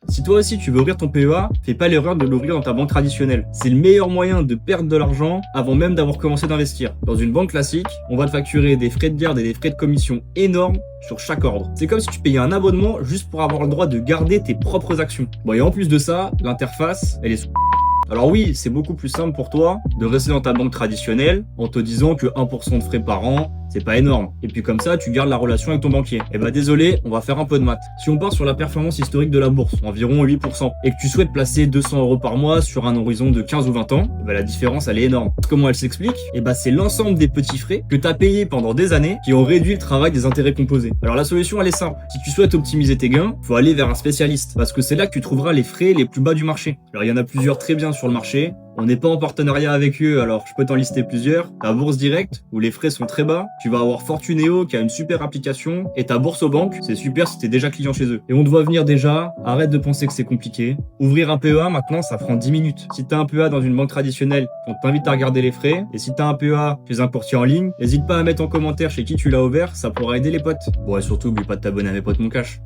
Si toi aussi tu veux ouvrir ton PEA, fais pas l'erreur de l'ouvrir dans ta banque traditionnelle. C'est le meilleur moyen de perdre de l'argent avant même d'avoir commencé d'investir. Dans une banque classique, on va te facturer des frais de garde et des frais de commission énormes sur chaque ordre. C'est comme si tu payais un abonnement juste pour avoir le droit de garder tes propres actions. Bon, et en plus de ça, l'interface, elle est alors oui, c'est beaucoup plus simple pour toi de rester dans ta banque traditionnelle en te disant que 1% de frais par an, c'est pas énorme. Et puis comme ça, tu gardes la relation avec ton banquier. Et bah désolé, on va faire un peu de maths. Si on part sur la performance historique de la bourse, environ 8%, et que tu souhaites placer 200 euros par mois sur un horizon de 15 ou 20 ans, bah la différence elle est énorme. Comment elle s'explique? Et bah c'est l'ensemble des petits frais que tu as payés pendant des années qui ont réduit le travail des intérêts composés. Alors la solution elle est simple. Si tu souhaites optimiser tes gains, faut aller vers un spécialiste parce que c'est là que tu trouveras les frais les plus bas du marché. Alors il y en a plusieurs très bien sur le marché. On n'est pas en partenariat avec eux, alors je peux t'en lister plusieurs. Ta bourse directe, où les frais sont très bas. Tu vas avoir Fortuneo, qui a une super application. Et ta bourse aux banques, c'est super si t'es déjà client chez eux. Et on te voit venir déjà, arrête de penser que c'est compliqué. Ouvrir un PEA, maintenant, ça prend 10 minutes. Si t'as un PEA dans une banque traditionnelle, on t'invite à regarder les frais. Et si t'as un PEA chez un courtier en ligne, n'hésite pas à mettre en commentaire chez qui tu l'as ouvert, ça pourra aider les potes. Bon, et surtout, oublie pas de t'abonner à mes potes mon cash.